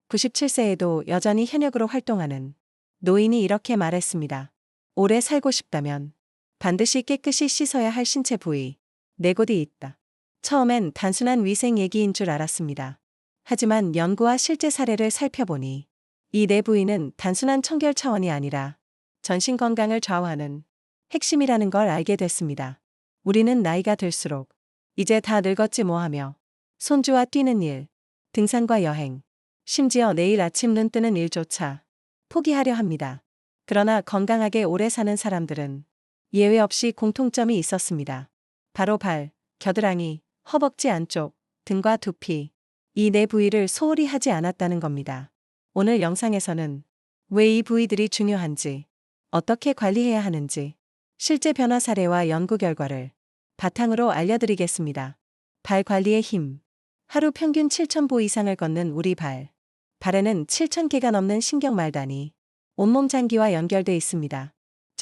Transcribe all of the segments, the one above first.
97세에도 여전히 현역으로 활동하는 노인이 이렇게 말했습니다. 오래 살고 싶다면 반드시 깨끗이 씻어야 할 신체 부위 네 곳이 있다. 처음엔 단순한 위생 얘기인 줄 알았습니다. 하지만 연구와 실제 사례를 살펴보니 이 네 부위는 단순한 청결 차원이 아니라 전신 건강을 좌우하는 핵심이라는 걸 알게 됐습니다. 우리는 나이가 들수록 이제 다 늙었지 뭐 하며 손주와 뛰는 일, 등산과 여행, 심지어 내일 아침 눈 뜨는 일조차 포기하려 합니다. 그러나 건강하게 오래 사는 사람들은 예외 없이 공통점이 있었습니다. 바로 발, 겨드랑이, 허벅지 안쪽, 등과 두피, 이 네 부위를 소홀히 하지 않았다는 겁니다. 오늘 영상에서는 왜 이 부위들이 중요한지, 어떻게 관리해야 하는지, 실제 변화 사례와 연구 결과를 바탕으로 알려드리겠습니다. 발 관리의 힘. 하루 평균 7,000보 이상을 걷는 우리 발. 발에는 7,000개가 넘는 신경말단이 온몸 장기와 연결돼 있습니다.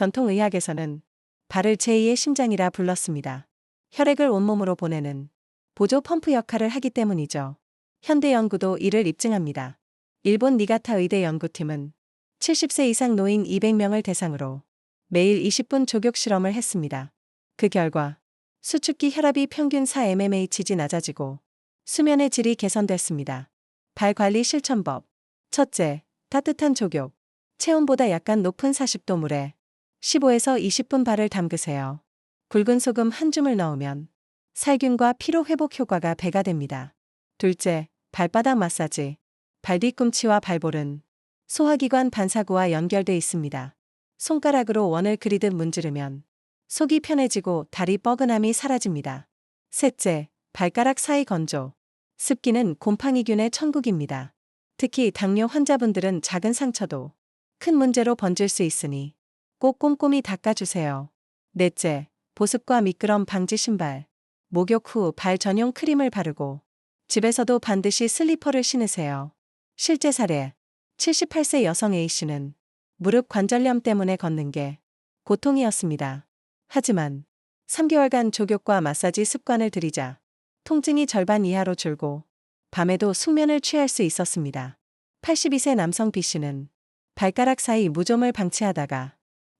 전통의학에서는 발을 제2의 심장이라 불렀습니다. 혈액을 온몸으로 보내는 보조 펌프 역할을 하기 때문이죠. 현대 연구도 이를 입증합니다. 일본 니가타 의대 연구팀은 70세 이상 노인 200명을 대상으로 매일 20분 족욕 실험을 했습니다. 그 결과 수축기 혈압이 평균 4mmHg 낮아지고 수면의 질이 개선됐습니다. 발 관리 실천법. 첫째, 따뜻한 족욕. 체온보다 약간 높은 40도 물에 15에서 20분 발을 담그세요. 굵은 소금 한 줌을 넣으면 살균과 피로 회복 효과가 배가 됩니다. 둘째, 발바닥 마사지. 발 뒤꿈치와 발볼은 소화기관 반사구와 연결돼 있습니다. 손가락으로 원을 그리듯 문지르면 속이 편해지고 다리 뻐근함이 사라집니다. 셋째, 발가락 사이 건조. 습기는 곰팡이균의 천국입니다. 특히 당뇨 환자분들은 작은 상처도 큰 문제로 번질 수 있으니 꼭 꼼꼼히 닦아주세요. 넷째, 보습과 미끄럼 방지 신발. 목욕 후 발 전용 크림을 바르고 집에서도 반드시 슬리퍼를 신으세요. 실제 사례. 78세 여성 A씨는 무릎 관절염 때문에 걷는 게 고통이었습니다. 하지만 3개월간 족욕과 마사지 습관을 들이자 통증이 절반 이하로 줄고 밤에도 숙면을 취할 수 있었습니다. 82세 남성 B씨는 발가락 사이 무좀을 방치하다가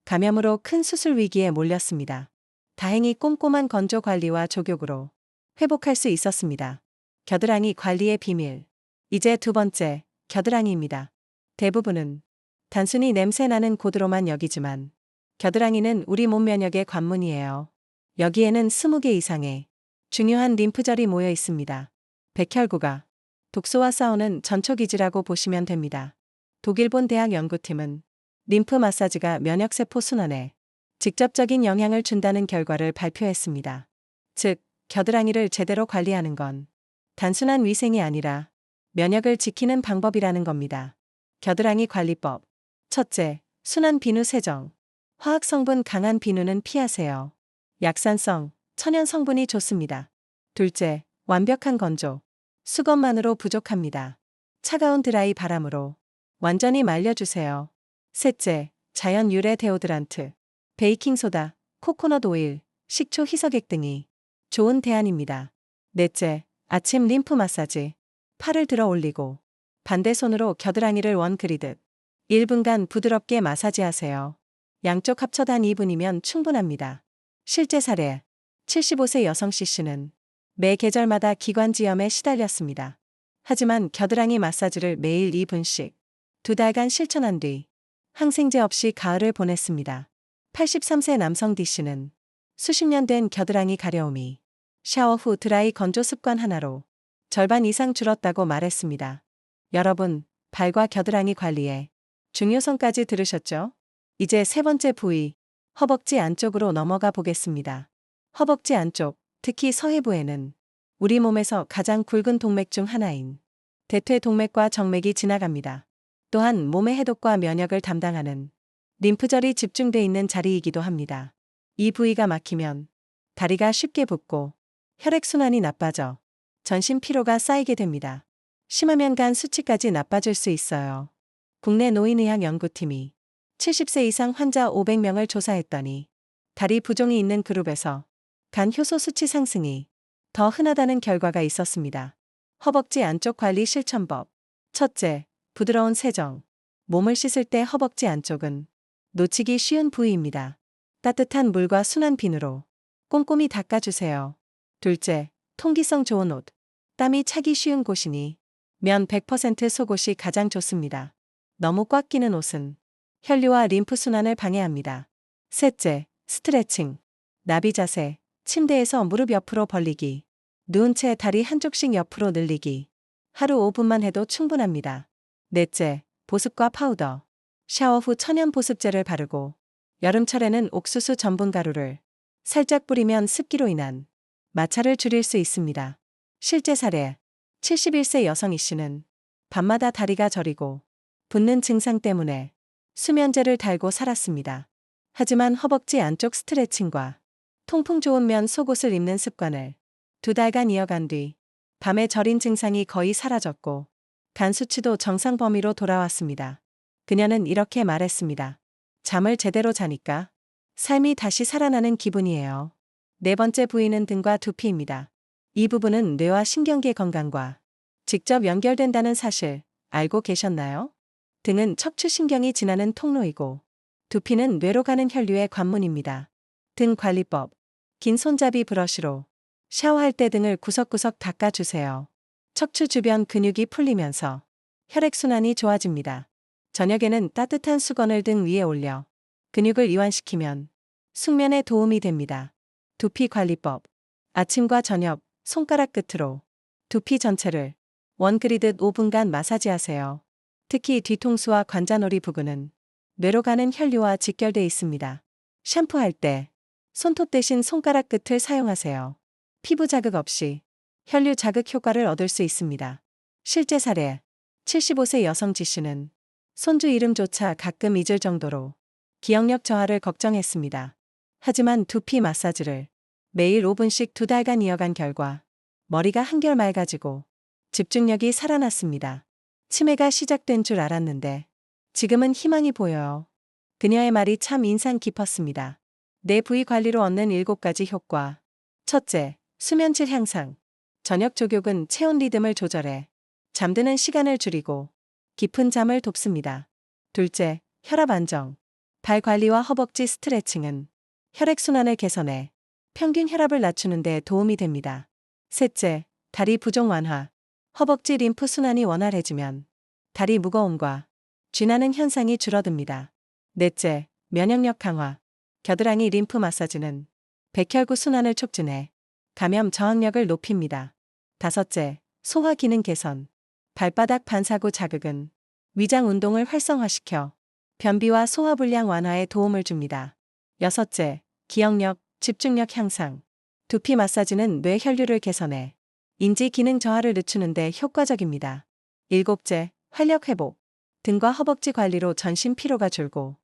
감염으로 큰 수술 위기에 몰렸습니다. 다행히 꼼꼼한 건조 관리와 족욕으로 회복할 수 있었습니다. 겨드랑이 관리의 비밀. 이제 두 번째, 겨드랑이입니다. 대부분은 단순히 냄새 나는 곳으로만 여기지만 겨드랑이는 우리 몸 면역의 관문이에요. 여기에는 20개 이상의 중요한 림프절이 모여 있습니다. 백혈구가 독소와 싸우는 전초기지라고 보시면 됩니다. 독일본 대학 연구팀은 림프 마사지가 면역세포 순환에 직접적인 영향을 준다는 결과를 발표했습니다. 즉, 겨드랑이를 제대로 관리하는 건 단순한 위생이 아니라 면역을 지키는 방법이라는 겁니다. 겨드랑이 관리법. 첫째, 순한 비누 세정. 화학성분 강한 비누는 피하세요. 약산성, 천연 성분이 좋습니다. 둘째, 완벽한 건조. 수건만으로 부족합니다. 차가운 드라이 바람으로 완전히 말려주세요. 셋째, 자연 유래 데오드란트. 베이킹소다, 코코넛 오일, 식초 희석액 등이 좋은 대안입니다. 넷째, 아침 림프 마사지. 팔을 들어 올리고 반대 손으로 겨드랑이를 원 그리듯 1분간 부드럽게 마사지하세요. 양쪽 합쳐 단 2분이면 충분합니다. 실제 사례. 75세 여성 C씨는 매 계절마다 기관지염에 시달렸습니다. 하지만 겨드랑이 마사지를 매일 2분씩 2달간 실천한 뒤 항생제 없이 가을을 보냈습니다. 83세 남성 D씨는 수십 년 된 겨드랑이 가려움이 샤워 후 드라이 건조 습관 하나로 절반 이상 줄었다고 말했습니다. 여러분, 발과 겨드랑이 관리의 중요성까지 들으셨죠? 이제 세 번째 부위, 허벅지 안쪽으로 넘어가 보겠습니다. 허벅지 안쪽, 특히 서해부에는 우리 몸에서 가장 굵은 동맥 중 하나인 대퇴동맥과 정맥이 지나갑니다. 또한 몸의 해독과 면역을 담당하는 림프절이 집중돼 있는 자리이기도 합니다. 이 부위가 막히면 다리가 쉽게 붓고 혈액순환이 나빠져 전신 피로가 쌓이게 됩니다. 심하면 간 수치까지 나빠질 수 있어요. 국내 노인의학 연구팀이 70세 이상 환자 500명을 조사했더니 다리 부종이 있는 그룹에서 간 효소 수치 상승이 더 흔하다는 결과가 있었습니다. 허벅지 안쪽 관리 실천법. 첫째, 부드러운 세정. 몸을 씻을 때 허벅지 안쪽은 놓치기 쉬운 부위입니다. 따뜻한 물과 순한 비누로 꼼꼼히 닦아주세요. 둘째, 통기성 좋은 옷. 땀이 차기 쉬운 곳이니 면 100% 속옷이 가장 좋습니다. 너무 꽉 끼는 옷은 혈류와 림프 순환을 방해합니다. 셋째, 스트레칭. 나비 자세. 침대에서 무릎 옆으로 벌리기. 누운 채 다리 한쪽씩 옆으로 늘리기. 하루 5분만 해도 충분합니다. 넷째, 보습과 파우더. 샤워 후 천연 보습제를 바르고 여름철에는 옥수수 전분 가루를 살짝 뿌리면 습기로 인한 마찰을 줄일 수 있습니다. 실제 사례. 71세 여성 E씨는 밤마다 다리가 저리고 붓는 증상 때문에 수면제를 달고 살았습니다. 하지만 허벅지 안쪽 스트레칭과 통풍 좋은 면 속옷을 입는 습관을 2달간 이어간 뒤 밤에 저린 증상이 거의 사라졌고 간 수치도 정상 범위로 돌아왔습니다. 그녀는 이렇게 말했습니다. 잠을 제대로 자니까 삶이 다시 살아나는 기분이에요. 네 번째 부위는 등과 두피입니다. 이 부분은 뇌와 신경계 건강과 직접 연결된다는 사실 알고 계셨나요? 등은 척추신경이 지나는 통로이고 두피는 뇌로 가는 혈류의 관문입니다. 등 관리법. 긴 손잡이 브러쉬로 샤워할 때 등을 구석구석 닦아주세요. 척추 주변 근육이 풀리면서 혈액순환이 좋아집니다. 저녁에는 따뜻한 수건을 등 위에 올려 근육을 이완시키면 숙면에 도움이 됩니다. 두피 관리법. 아침과 저녁 손가락 끝으로 두피 전체를 원 그리듯 5분간 마사지하세요. 특히 뒤통수와 관자놀이 부근은 뇌로 가는 혈류와 직결돼 있습니다. 샴푸할 때 손톱 대신 손가락 끝을 사용하세요. 피부 자극 없이 혈류 자극 효과를 얻을 수 있습니다. 실제 사례. 75세 여성 G씨는 손주 이름조차 가끔 잊을 정도로 기억력 저하를 걱정했습니다. 하지만 두피 마사지를 매일 5분씩 2달간 이어간 결과 머리가 한결 맑아지고 집중력이 살아났습니다. 치매가 시작된 줄 알았는데 지금은 희망이 보여요. 그녀의 말이 참 인상 깊었습니다. 내 부위 관리로 얻는 7가지 효과. 첫째, 수면질 향상. 저녁 족욕은 체온 리듬을 조절해 잠드는 시간을 줄이고 깊은 잠을 돕습니다. 둘째, 혈압 안정. 발 관리와 허벅지 스트레칭은 혈액순환을 개선해 평균 혈압을 낮추는 데 도움이 됩니다. 셋째, 다리 부종 완화. 허벅지 림프 순환이 원활해지면 다리 무거움과 쥐나는 현상이 줄어듭니다. 넷째, 면역력 강화. 겨드랑이 림프 마사지는 백혈구 순환을 촉진해 감염 저항력을 높입니다. 다섯째, 소화 기능 개선. 발바닥 반사구 자극은 위장 운동을 활성화시켜 변비와 소화불량 완화에 도움을 줍니다. 여섯째, 기억력, 집중력 향상. 두피 마사지는 뇌 혈류를 개선해 인지 기능 저하를 늦추는 데 효과적입니다. 일곱째, 활력 회복. 등과 허벅지 관리로 전신 피로가 줄고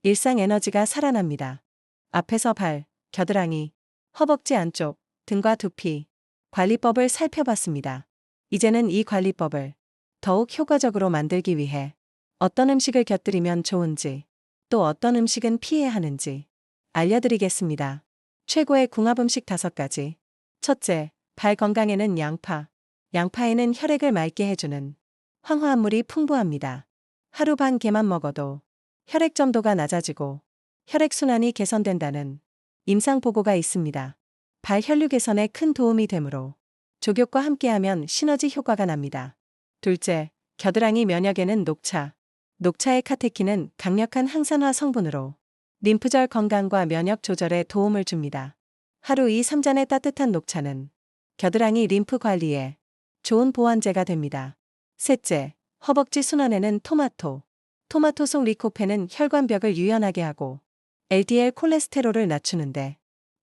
일상 에너지가 살아납니다. 앞에서 발, 겨드랑이, 허벅지 안쪽, 등과 두피 관리법을 살펴봤습니다. 이제는 이 관리법을 더욱 효과적으로 만들기 위해 어떤 음식을 곁들이면 좋은지, 또 어떤 음식은 피해야 하는지 알려드리겠습니다. 최고의 궁합 음식 5가지. 첫째, 발 건강에는 양파. 양파에는 혈액을 맑게 해주는 황화합물이 풍부합니다. 하루 반 개만 먹어도 혈액 점도가 낮아지고 혈액순환이 개선된다는 임상 보고가 있습니다. 발 혈류 개선에 큰 도움이 되므로 족욕과 함께하면 시너지 효과가 납니다. 둘째, 겨드랑이 면역에는 녹차. 녹차의 카테킨은 강력한 항산화 성분으로 림프절 건강과 면역 조절에 도움을 줍니다. 하루 2-3잔의 따뜻한 녹차는 겨드랑이 림프 관리에 좋은 보완제가 됩니다. 셋째, 허벅지 순환에는 토마토. 토마토 속 리코펜은 혈관벽을 유연하게 하고 LDL 콜레스테롤을 낮추는데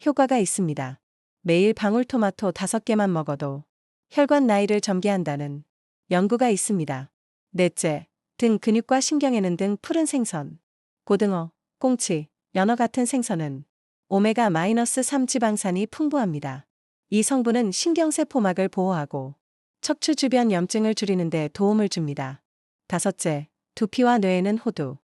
효과가 있습니다. 매일 방울토마토 5개만 먹어도 혈관 나이를 점개한다는 연구가 있습니다. 넷째, 등 근육과 신경에는 등 푸른 생선. 고등어, 꽁치, 연어 같은 생선은 오메가-3 지방산이 풍부합니다. 이 성분은 신경세포막을 보호하고 척추 주변 염증을 줄이는 데 도움을 줍니다. 다섯째, 두피와 뇌에는 호두.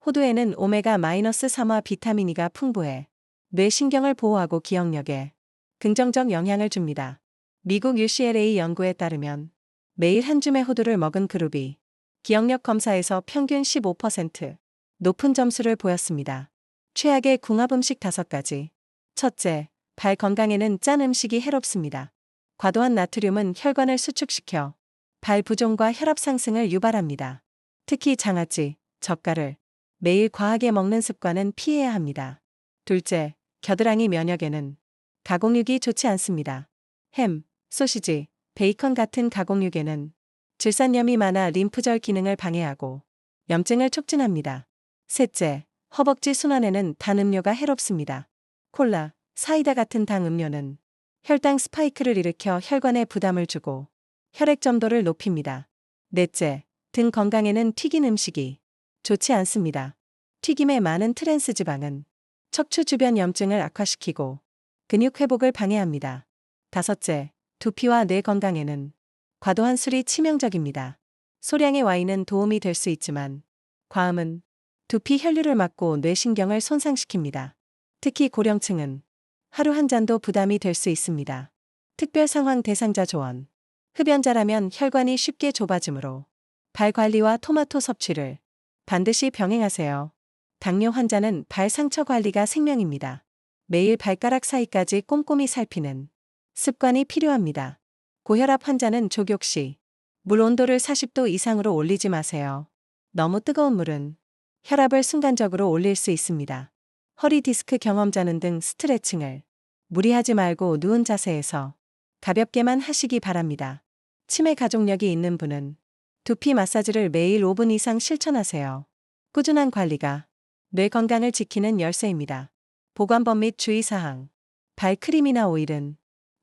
호두에는 오메가-3와 비타민 E가 풍부해 뇌신경을 보호하고 기억력에 긍정적 영향을 줍니다. 미국 UCLA 연구에 따르면 매일 한 줌의 호두를 먹은 그룹이 기억력 검사에서 평균 15% 높은 점수를 보였습니다. 최악의 궁합 음식 5가지. 첫째, 발 건강에는 짠 음식이 해롭습니다. 과도한 나트륨은 혈관을 수축시켜 발 부종과 혈압 상승을 유발합니다. 특히 장아찌, 젓갈을 매일 과하게 먹는 습관은 피해야 합니다. 둘째, 겨드랑이 면역에는 가공육이 좋지 않습니다. 햄, 소시지, 베이컨 같은 가공육에는 질산염이 많아 림프절 기능을 방해하고 염증을 촉진합니다. 셋째, 허벅지 순환에는 단 음료가 해롭습니다. 콜라, 사이다 같은 당 음료는 혈당 스파이크를 일으켜 혈관에 부담을 주고 혈액 점도를 높입니다. 넷째, 등 건강에는 튀긴 음식이 좋지 않습니다. 튀김에 많은 트랜스 지방은 척추 주변 염증을 악화시키고 근육 회복을 방해합니다. 다섯째, 두피와 뇌 건강에는 과도한 술이 치명적입니다. 소량의 와인은 도움이 될 수 있지만 과음은 두피 혈류를 막고 뇌신경을 손상시킵니다. 특히 고령층은 하루 한 잔도 부담이 될 수 있습니다. 특별 상황 대상자 조언. 흡연자라면 혈관이 쉽게 좁아지므로 발 관리와 토마토 섭취를 반드시 병행하세요. 당뇨 환자는 발 상처 관리가 생명입니다. 매일 발가락 사이까지 꼼꼼히 살피는 습관이 필요합니다. 고혈압 환자는 족욕 시 물 온도를 40도 이상으로 올리지 마세요. 너무 뜨거운 물은 혈압을 순간적으로 올릴 수 있습니다. 허리 디스크 경험자는 등 스트레칭을 무리하지 말고 누운 자세에서 가볍게만 하시기 바랍니다. 치매 가족력이 있는 분은 두피 마사지를 매일 5분 이상 실천하세요. 꾸준한 관리가 뇌 건강을 지키는 열쇠입니다. 보관법 및 주의사항. 발 크림이나 오일은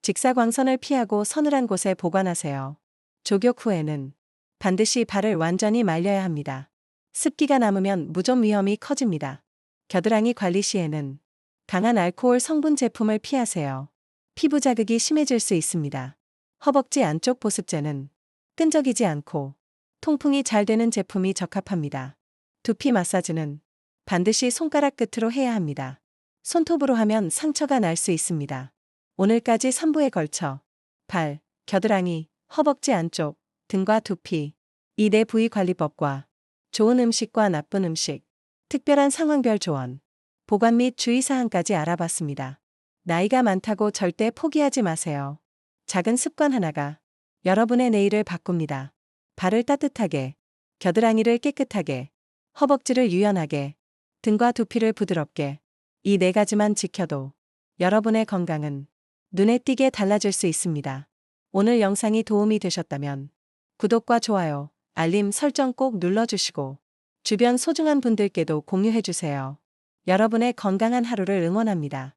직사광선을 피하고 서늘한 곳에 보관하세요. 족욕 후에는 반드시 발을 완전히 말려야 합니다. 습기가 남으면 무좀 위험이 커집니다. 겨드랑이 관리 시에는 강한 알코올 성분 제품을 피하세요. 피부 자극이 심해질 수 있습니다. 허벅지 안쪽 보습제는 끈적이지 않고 통풍이 잘 되는 제품이 적합합니다. 두피 마사지는 반드시 손가락 끝으로 해야 합니다. 손톱으로 하면 상처가 날 수 있습니다. 오늘까지 3부에 걸쳐 발, 겨드랑이, 허벅지 안쪽, 등과 두피, 이 네 부위 관리법과 좋은 음식과 나쁜 음식, 특별한 상황별 조언, 보관 및 주의사항까지 알아봤습니다. 나이가 많다고 절대 포기하지 마세요. 작은 습관 하나가 여러분의 내일을 바꿉니다. 발을 따뜻하게, 겨드랑이를 깨끗하게, 허벅지를 유연하게, 등과 두피를 부드럽게, 이 4가지만 지켜도 여러분의 건강은 눈에 띄게 달라질 수 있습니다. 오늘 영상이 도움이 되셨다면 구독과 좋아요, 알림 설정 꼭 눌러주시고 주변 소중한 분들께도 공유해주세요. 여러분의 건강한 하루를 응원합니다.